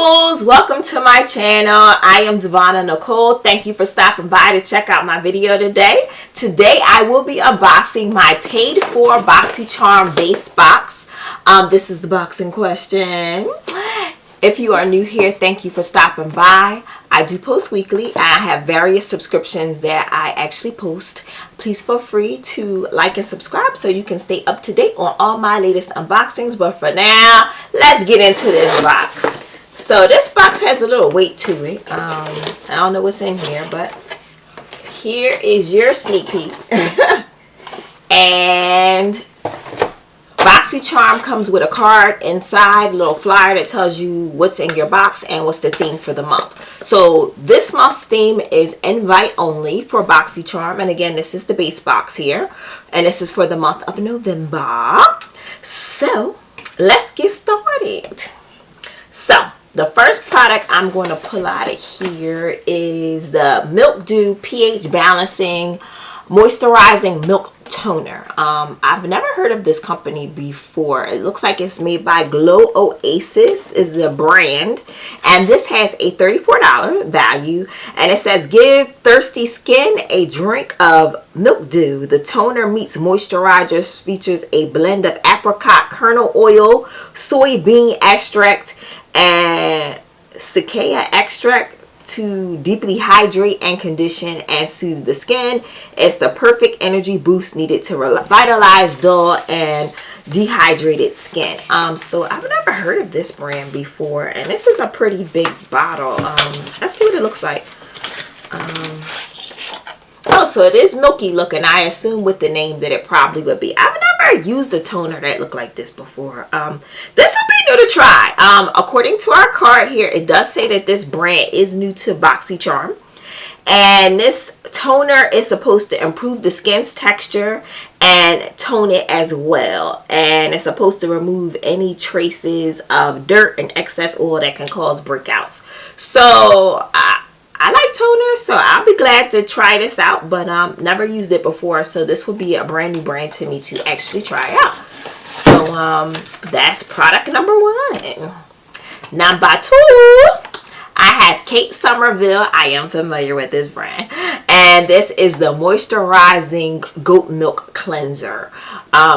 beautifuls, welcome to my channel. I am Devonna Nicole. Thank you for stopping by to check out my video today. Today I will be unboxing my paid for BoxyCharm base box. This is the box in question. If you are new here, thank you for stopping by. I do post weekly and I have various subscriptions that I actually post. Please feel free to like and subscribe so you can stay up to date on all my latest unboxings. But for now, let's get into this box. So this box has a little weight to it. I don't know what's in here, but here is your sneak peek. And BoxyCharm comes with a card inside, a little flyer that tells you what's in your box and what's the theme for the month. So this month's theme is invite only for BoxyCharm. And again, this is the base box here. And this is for the month of November. So let's get started. So the first product I'm going to pull out of here is the Milk Dew pH Balancing Moisturizing Milk Toner. I've never heard of this company before. It looks like it's made by Glow Oasis is the brand, and this has a $34 value, and it says give thirsty skin a drink of Milk Dew. The toner meets moisturizers, features a blend of apricot kernel oil, soybean extract, and cacao extract to deeply hydrate and condition and soothe the skin. It's the perfect energy boost needed to revitalize dull and dehydrated skin. So I've never heard of this brand before, and this is a pretty big bottle. Let's see what it looks like. Oh, so it is milky looking. I assume with the name that it probably would be. I've never used a toner that looked like this before. This will be new to try. According to our card here, it does say that this brand is new to BoxyCharm. And this toner is supposed to improve the skin's texture and tone it as well. And it's supposed to remove any traces of dirt and excess oil that can cause breakouts. So I like toner, so I'll be glad to try this out, but never used it before, so this will be a brand new brand to me to actually try out. So that's product number one. Number two, I have Kate Somerville. I am familiar with this brand, and this is the Moisturizing Goat Milk Cleanser.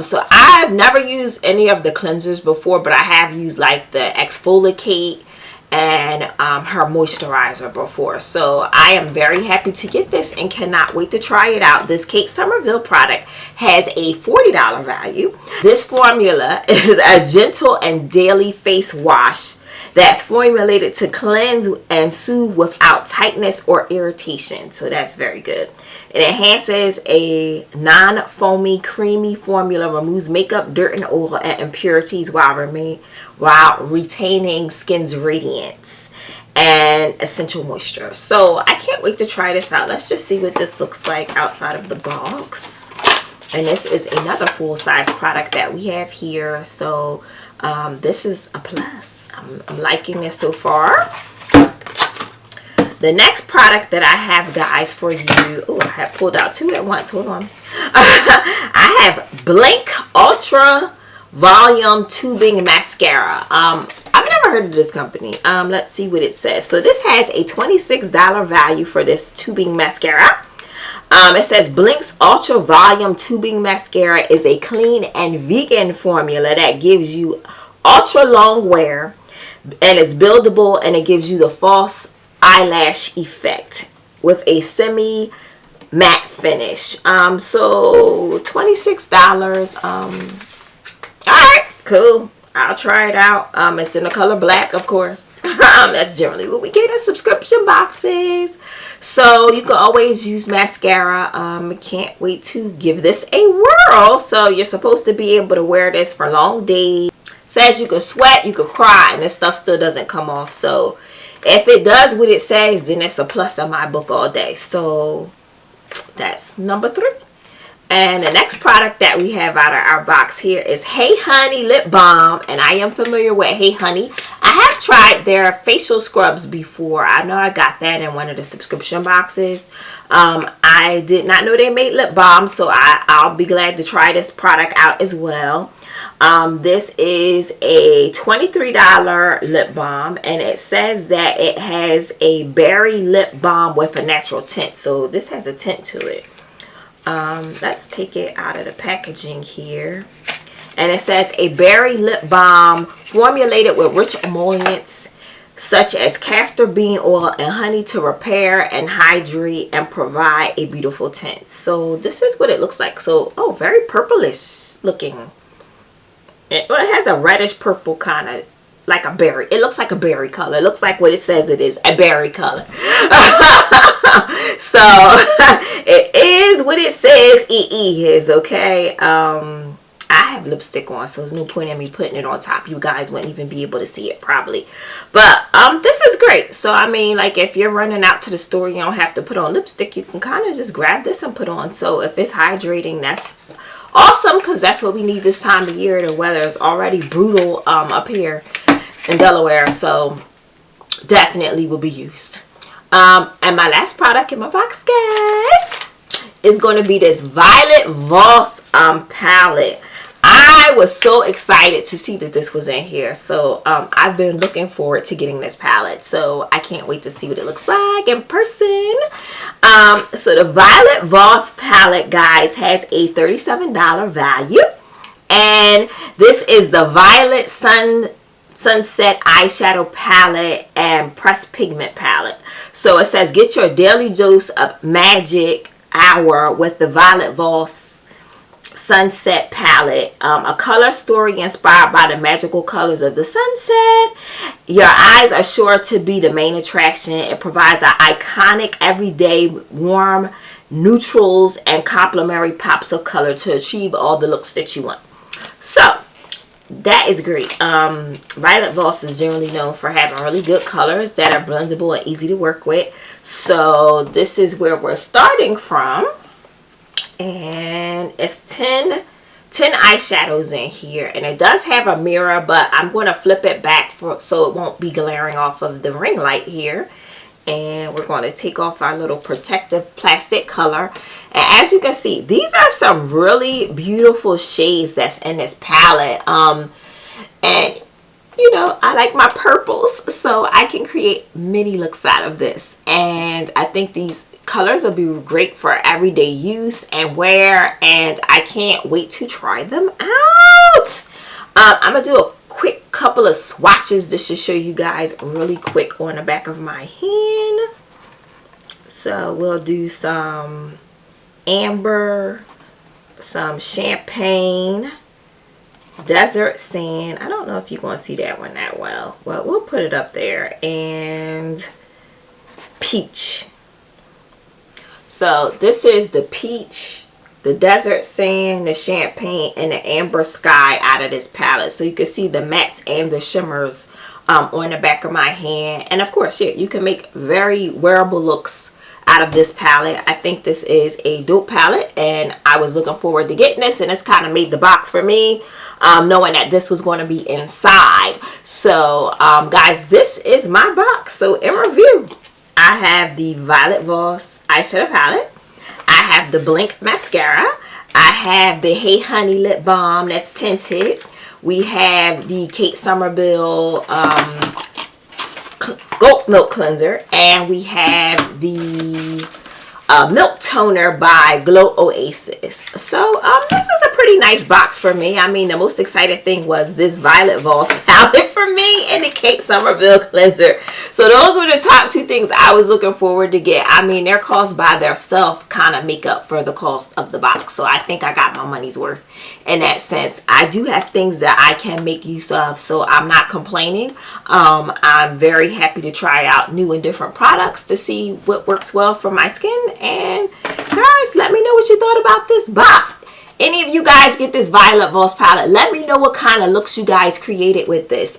So I've never used any of the cleansers before, but I have used like the Exfoliate and her moisturizer before. So I am very happy to get this and cannot wait to try it out. This Kate Somerville product has a $40 value. This formula is a gentle and daily face wash that's formulated to cleanse and soothe without tightness or irritation. So that's very good. It enhances a non-foamy, creamy formula, removes makeup, dirt, and oil and impurities while retaining skin's radiance and essential moisture. So I can't wait to try this out. Let's just see what this looks like outside of the box. And this is another full-size product that we have here. So this is a plus. I'm liking this so far. The next product that I have, guys, for you. Oh, I have pulled out two at once. Hold on. I have Blink Ultra Volume Tubing Mascara. I've never heard of this company. Let's see what it says. So this has a $26 value for this tubing mascara. It says Blink's Ultra Volume Tubing Mascara is a clean and vegan formula that gives you ultra long wear, and it's buildable, and it gives you the false eyelash effect with a semi matte finish. So $26. Alright, cool. I'll try it out. It's in the color black, of course. That's generally what we get in subscription boxes. So you can always use mascara. Can't wait to give this a whirl. So you're supposed to be able to wear this for long days. Says you can sweat, you can cry, and this stuff still doesn't come off. So if it does what it says, then it's a plus in my book all day. So that's number three. And the next product that we have out of our box here is Hey Honey Lip Balm. And I am familiar with Hey Honey. I have tried their facial scrubs before. I know I got that in one of the subscription boxes. I did not know they made lip balm, so I'll be glad to try this product out as well. This is a $23 lip balm, and it says that it has a berry lip balm with a natural tint. So this has a tint to it. Let's take it out of the packaging here. And it says a berry lip balm formulated with rich emollients such as castor bean oil and honey to repair and hydrate and provide a beautiful tint. So this is what it looks like. So, oh, very purplish looking. It has a reddish purple kind of, like a berry. It looks like a berry color. It looks like what it says it is, a berry color. So it is what it says it is, okay? I have lipstick on, so there's no point in me putting it on top. You guys wouldn't even be able to see it probably. But this is great. So I mean, like, if you're running out to the store, you don't have to put on lipstick. You can kind of just grab this and put on. So if it's hydrating, that's awesome, because that's what we need this time of year. The weather is already brutal up here in Delaware, so definitely will be used. And my last product in my box, guys, is going to be this Violet Voss palette. I was so excited to see that this was in here. So I've been looking forward to getting this palette. So I can't wait to see what it looks like in person. So the Violet Voss palette, guys, has a $37 value. And this is the Violet Sunset eyeshadow palette and pressed pigment palette. So it says get your daily dose of magic hour with the Violet Voss Sunset palette, a color story inspired by the magical colors of the sunset. Your eyes are sure to be the main attraction. It provides an iconic everyday warm neutrals and complementary pops of color to achieve all the looks that you want. So that is great. Violet Voss is generally known for having really good colors that are blendable and easy to work with. So this is where we're starting from. And it's 10 eyeshadows in here, and it does have a mirror, but I'm going to flip it back so it won't be glaring off of the ring light here. And we're going to take off our little protective plastic color. And as you can see, these are some really beautiful shades that's in this palette. And you know, I like my purples, so I can create many looks out of this. And I think these colors will be great for everyday use and wear, and I can't wait to try them out. I'm gonna do a quick couple of swatches just to show you guys really quick on the back of my hand. So we'll do some amber, some champagne, desert sand. I don't know if you're going to see that one that well, but we'll put it up there, and peach. So this is the peach, the desert sand, the champagne, and the amber sky out of this palette. So you can see the mattes and the shimmers on the back of my hand. And of course, yeah, you can make very wearable looks out of this palette. I think this is a dope palette, and I was looking forward to getting this, and it's kind of made the box for me, knowing that this was going to be inside. So guys, this is my box. So in review, I have the Violet Voss eyeshadow palette. I have the Blink mascara. I have the Hey Honey lip balm that's tinted. We have the Kate Somerville goat milk cleanser, and we have the milk toner by Glow Oasis. So this was a pretty nice box for me. I mean, the most exciting thing was this Violet Voss palette for me and the Kate Somerville cleanser. So those were the top two things I was looking forward to get. I mean, their cost by themselves kind of make up for the cost of the box. So I think I got my money's worth in that sense. I do have things that I can make use of, so I'm not complaining. I'm very happy to try out new and different products to see what works well for my skin. And guys, let me know what you thought about this box. Any of you guys get this Violet Voss palette, let me know what kind of looks you guys created with this.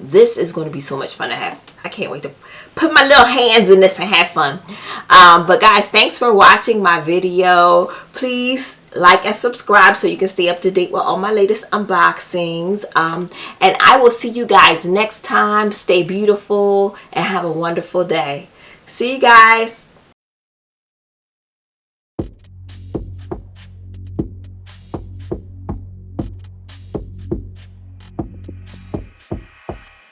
This is going to be so much fun to have. I can't wait to put my little hands in this and have fun. But guys, thanks for watching my video. Please like and subscribe so you can stay up to date with all my latest unboxings. And I will see you guys next time. Stay beautiful and have a wonderful day. See you guys.